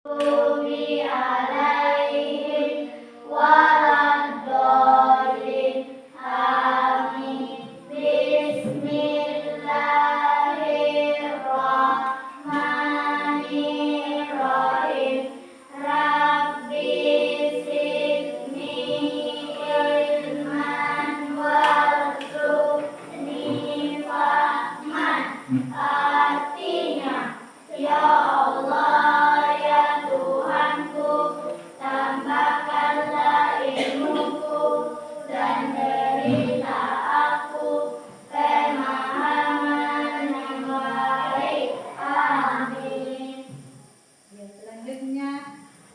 Maghdubi alaihim waladdallin. Amin. Bismillahirrahmanirrahim. Rabbi zidni ilman warzuqni fahman. Artinya, ya Allah, ya Tuhanku, tambahkanlah ilmuku dan berilah aku pemahaman yang baik. Amin. Ya, selanjutnya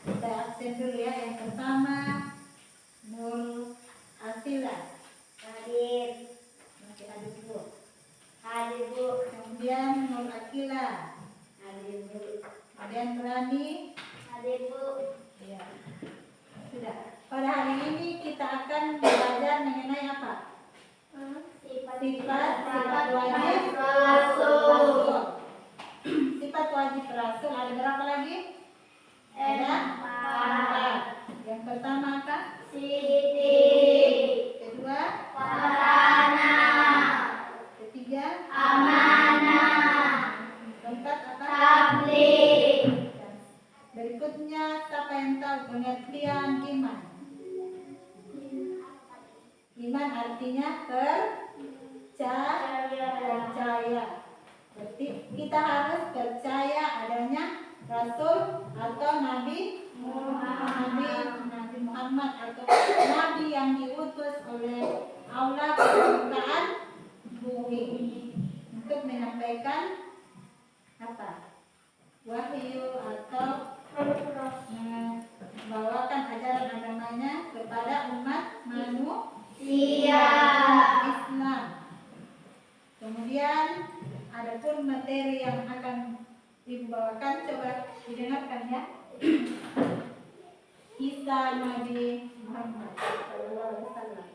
kita absen dulu ya. Yang pertama Nur Asila. Hadir. Masih ada Bu. Hadir, Bu. Kemudian Nur Akila. Hadir, Bu. Kemudian Rani. Hadir, Bu. Ya. Sudah. Pada hari ini kita akan belajar mengenai apa? Sifat wajib rasul. Sifat wajib rasul ada berapa lagi? Ada 4. Yang pertama apa? Siti. Kedua, Farana. ketiga, Amanah. keempat apa? Tabligh. Berikutnya, siapa yang tahu pengertian iman? Iman artinya percaya. Berarti kita harus percaya adanya Rasul atau Nabi Muhammad atau Nabi yang diutus oleh Allah ke permukaan bumi untuk menyampaikan apa? Wahyu atau membawakan ajaran agamanya kepada umat manusia Islam. Kemudian adapun materi yang akan Ibu bawakan, coba didengarkan ya. Kisah Nabi Muhammad SAW.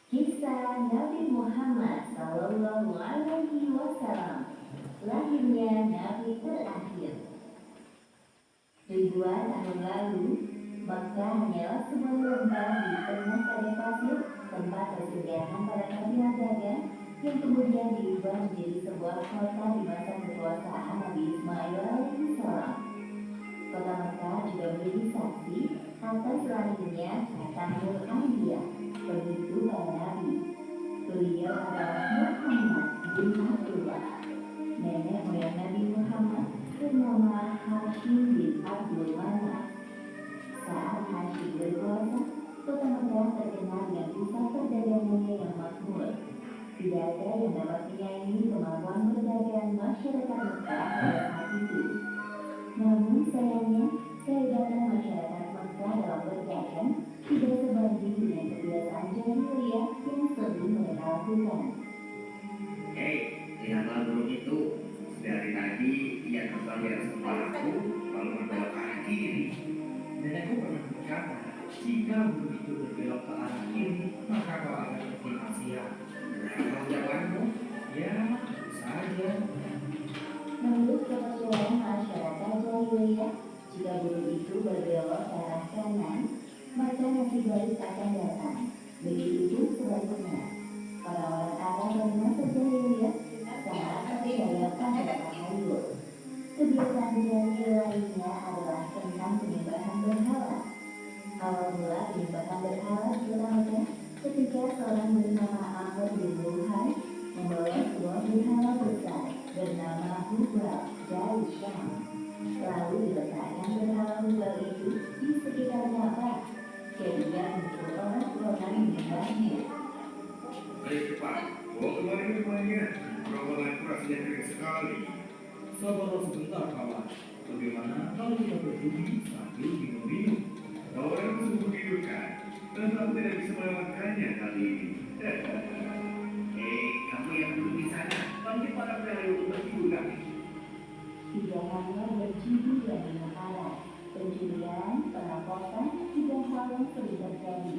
Kisah Nabi Muhammad Sallallahu Alaihi Wasallam, lahirnya Nabi terakhir. Ribuan tahun lalu, Makkah hanyalah sebuah lembah di tengah padang pasir, tempat persinggahan para kabilah dagang yang kemudian diubah menjadi sebuah kota di masa kekuasaan Nabi Ismail alaihissalam. Kota Makkah juga menjadi saksi atas lahirnya Khatamul Anbiya, pemicu para nabi. Beliau adalah Muhammad bin Abdullah. Nenek moyang Nabi Muhammad bernama Hashim bin Abdul Manaf. Saat Hashim berkuasa, kota Makkah terkenal dengan pusat perdagangannya yang makmur. Tidak ada yang dapat menyaingi kemampuan berdagang masyarakat Makkah pada saat itu. Namun sayangnya, kehebatan masyarakat Makkah dalam berdagang tidak sebanding dengan kebiasaan jahiliyah yang sering mereka lakukan. Hei, lihatlah burung itu. Dari tadi ia terbang di atas kepalaku, lalu berbelok ke arah kiri. Nenekku pernah berkata, jika burung itu berbelok ke arah kiri, maka kau akan berterima siap. Berapa jawabanmu? Ya, tentu saja. Menurut kepercayaan masyarakat jahiliyah, jika burung itu berbelok ke arah kanan, maka nasib baik akan datang. Begitu pun sebaliknya. Orang-orang Arab pada masa jahiliyah sangat percaya pada takhayul. Kebiasaan jahil lainnya adalah tentang penyembahan berhala. Awal mula penyembahan berhala di kota Mekah Syam. Lalu diletakkan berhala tunggal itu di sekitar Ka'bah. Jadinya untuk orang-orang menyembahnya. Ayo cepat, bawa kemari minumannya. Rombonganku rasanya kering sekali. Sabarlah sebentar kawan. Bagaimana kalau kita berdiri sambil minum-minum? Kau orang sungguh tidur kan? Tentu aku tidak bisa melewatkannya kali ini. Kamu yang duduk di sana, panggil para pelayan untuk bertidur kami. Tidak hanya berjudi dan makanan, pencurian, perampokan, juga hal yang sering terjadi.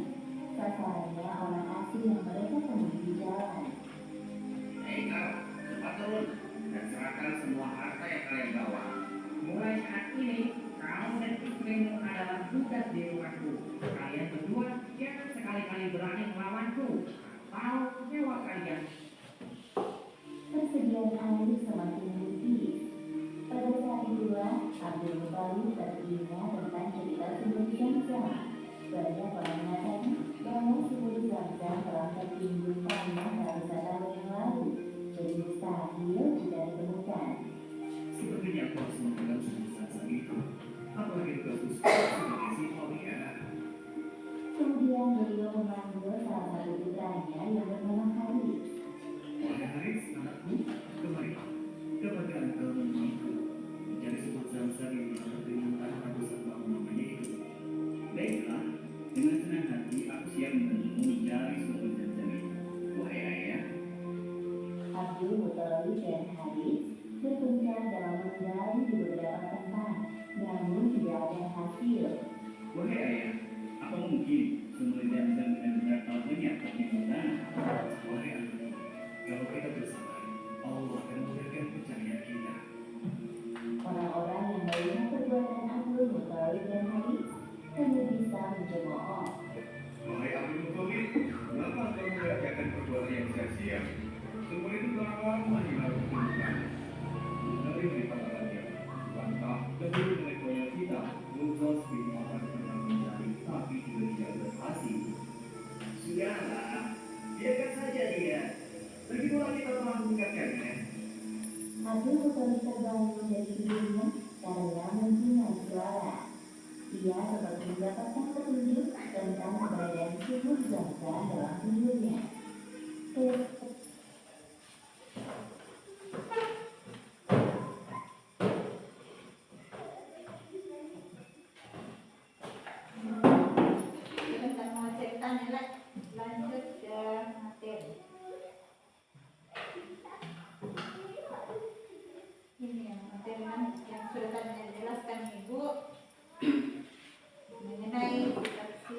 Sasarannya orang asing yang mereka temui di jalan. Kau, cepat turun dan serahkan semua harta yang kalian bawa. Mulai saat ini, kau dan istrimu adalah budak di rumahku. Kalian berdua jangan sekali-kali berani melawanku. Atau nyawa kalian. Persediaan air semakin menipis. Pada saat itulah Abdul Muthalib teringat tentang cerita sumber Zamzam. Banyak orang mengatakan bahwa sumber Zamzam telah tertimbun tanah ratusan tahun yang lalu, jadi mustahil jika ditemukan. Sepertinya aku harus memegang sebesar itu. Apalagi kasus sebagai si Aulia. Kemudian beliau memanggil salah satu putranya yang bernama Haris. Wahai Haris, anakku, kemari. Dapatkah engkau membantu mencari sumber Zamzam yang berada dengan tanah ratusan tahun lamanya itu? Baiklah, dengan senang hati aku siap membantumu mencari sumber Zamzam itu. Wahai ayah, Abdul Muthalib dan Haris berpencar dalam menggali di beberapa tempat, namun tidak ada hasil. wahai ayah, apa mungkin sumber Zamzam benar-benar telah menyapatnya di tanah? Wahai anakku, kalau kita bersabar, Allah akan memudahkan pencarian kita. Orang-orang yang melihat perbuatan Abdul Muthalib dan Haris hanya bisa mencemooh. Wahai Abdul Muthalib, mengapa kau mengerjakan perbuatan yang sia-sia? Sumber itu telah lama hilang ditemukan. Dari berita raja, bantah dan dulu nenek moyang kita, Muzas bin Muhammad pernah mencari tapi juga tidak berhasil. Sudahlah, biarkan saja dia. Lagi pula kita telah mengingatkannya. Abdul Muthalib terbangun dari tidurnya karena mendengar suara. Ia seperti mendapatkan petunjuk tentang keberadaan sumur Zamzam dalam tidurnya. Kita mau ceritanya lanjut ke materi. Ini yang materi yang sudah tadi dijelaskan Ibu mengenai saksi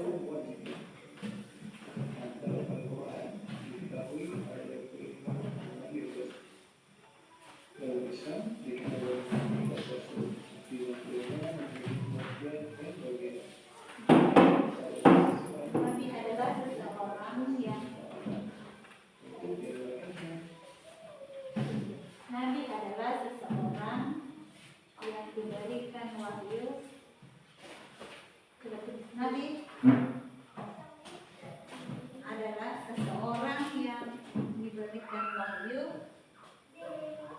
Allah mewajibkan. Dalam Al-Quran diketahui ada keimanan Nabi Yusuf. Dalam Islam diketahui kita Rasul di mana kemudian dan bagian. Nabi adalah seseorang yang diberikan wahyu. Nabi adalah seseorang yang diberikan wahyu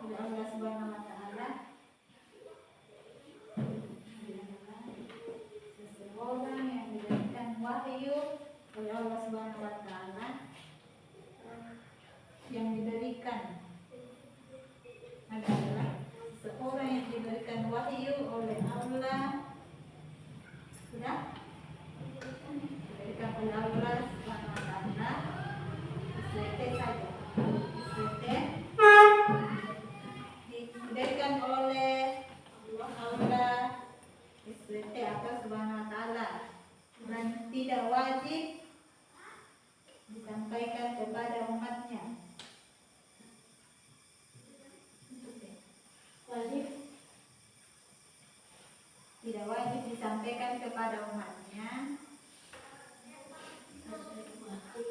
oleh Allah Subhanahu wa taala. Seseorang yang diberikan wahyu oleh Allah Subhanahu wa taala, yang diberikan adalah seseorang yang diberikan wahyu oleh Allah, sudah diberikan oleh Allah Subhanahu wa taala. SWT saja, SWT diberikan oleh Allah SWT atau Subhanahu wa taala, dan tidak wajib disampaikan kepada umatnya. Tidak wajib disampaikan kepada umatnya.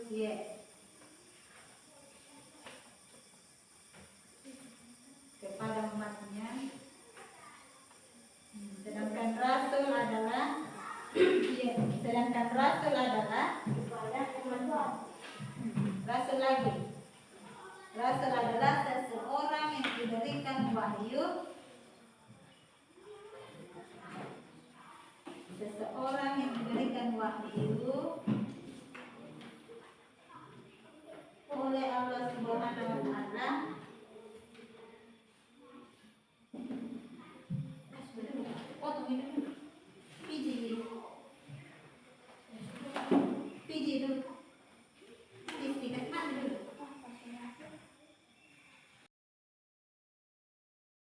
Ya. Kepada umatnya. Sedangkan rasul adalah kepada umat. Rasul lagi. Rasul adalah seseorang yang diberikan wahyu. Seseorang yang diberikan wahyu oleh Allah Subhanahu wa